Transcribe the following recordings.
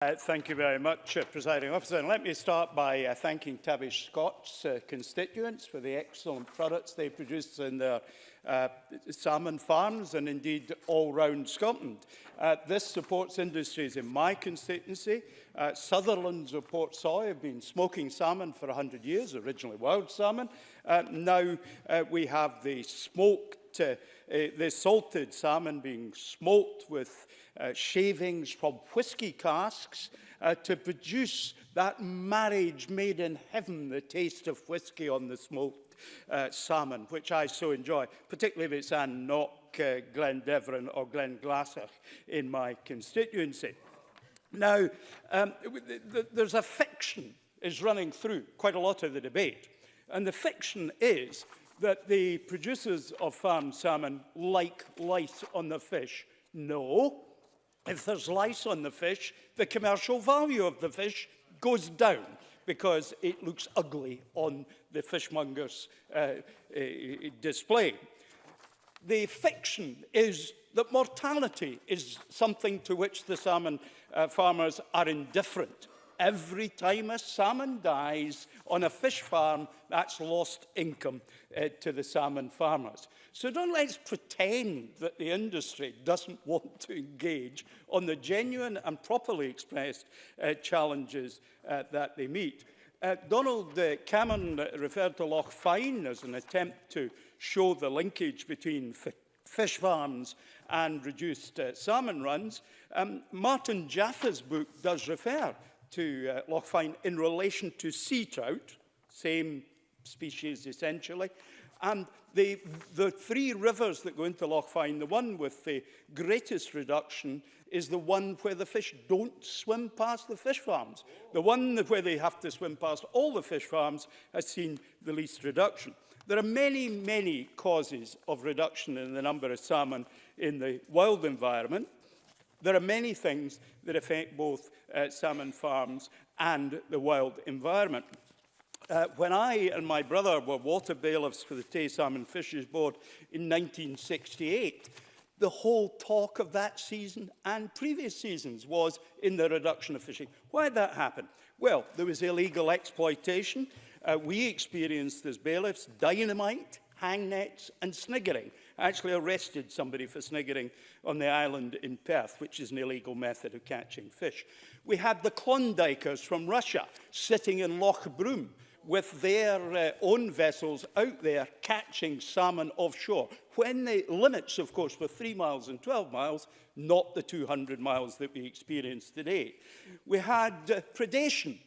Thank you very much, Presiding Officer. And let me start by thanking Tavish Scott's constituents for the excellent products they produce in their salmon farms and indeed all round Scotland. This supports industries in my constituency. Sutherland's of Port Soy have been smoking salmon for 100 years, originally wild salmon. Now we have the the salted salmon being smoked with shavings from whisky casks to produce that marriage made in heaven, the taste of whisky on the smoked salmon, which I so enjoy, particularly if it's not Glendevron or Glenglassaugh in my constituency. Now, there's a fiction is running through quite a lot of the debate, and the fiction is that the producers of farmed salmon like lice on the fish. No. If there's lice on the fish, the commercial value of the fish goes down because it looks ugly on the fishmonger's display. The fiction is that mortality is something to which the salmon farmers are indifferent. Every time a salmon dies on a fish farm, that's lost income to the salmon farmers. So let's pretend that the industry doesn't want to engage on the genuine and properly expressed challenges that they meet. Donald Cameron referred to Loch Fyne as an attempt to show the linkage between fish farms and reduced salmon runs. Martin Jaffe's book does refer to Loch Fyne in relation to sea trout, same species essentially. And the three rivers that go into Loch Fyne, the one with the greatest reduction is the one where the fish don't swim past the fish farms. The one where they have to swim past all the fish farms has seen the least reduction. There are many, many causes of reduction in the number of salmon in the wild environment. There are many things that affect both salmon farms and the wild environment. When I and my brother were water bailiffs for the Tay Salmon Fisheries Board in 1968, the whole talk of that season and previous seasons was in the reduction of fishing. Why did that happen? Well, there was illegal exploitation. We experienced as bailiffs dynamite, hang nets and sniggering. I actually arrested somebody for sniggering on the island in Perth, which is an illegal method of catching fish. We had the Klondikers from Russia sitting in Loch Broom with their own vessels out there catching salmon offshore, when the limits, of course, were 3 miles and 12 miles, not the 200 miles that we experience today. We had predation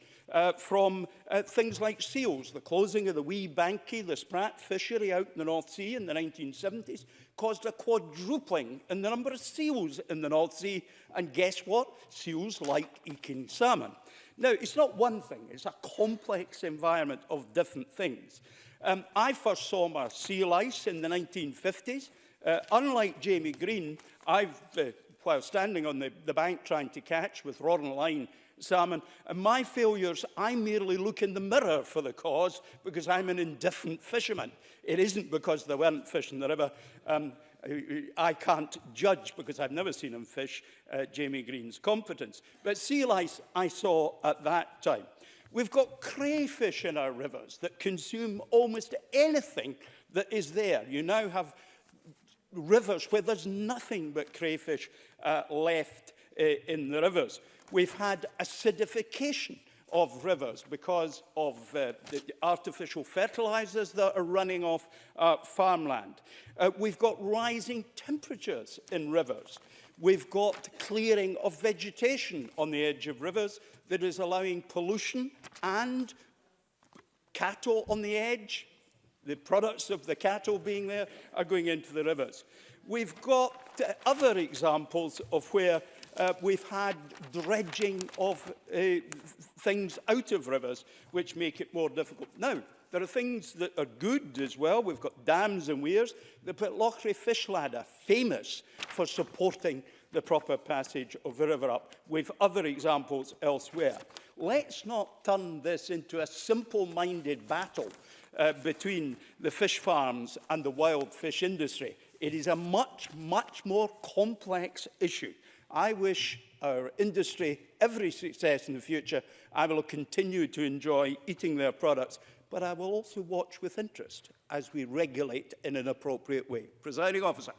from things like seals. The closing of the wee Bankie, the Sprat fishery out in the North Sea in the 1970s, caused a quadrupling in the number of seals in the North Sea. And guess what? Seals like eking salmon. Now, it's not one thing. It's a complex environment of different things. I first saw my sea lice in the 1950s. Unlike Jamie Green, while standing on the bank trying to catch with rod and line salmon, and my failures, I merely look in the mirror for the cause because I'm an indifferent fisherman. It isn't because there weren't fish in the river. I can't judge because I've never seen him fish Jamie Green's competence. But sea lice I saw at that time. We've got crayfish in our rivers that consume almost anything that is there. You now have rivers where there's nothing but crayfish left in the rivers. We've had acidification of rivers because of the artificial fertilizers that are running off farmland. We've got rising temperatures in rivers. We've got clearing of vegetation on the edge of rivers that is allowing pollution and cattle on the edge. The products of the cattle being there are going into the rivers. We've got other examples of where we've had dredging of things out of rivers, which make it more difficult. Now, there are things that are good as well. We've got dams and weirs. The Pitlochry Fish Ladder, famous for supporting the proper passage of the river up. We've other examples elsewhere. Let's not turn this into a simple-minded battle between the fish farms and the wild fish industry. It is a much, much more complex issue. I wish our industry every success in the future. I will continue to enjoy eating their products, but I will also watch with interest as we regulate in an appropriate way. Presiding Officer.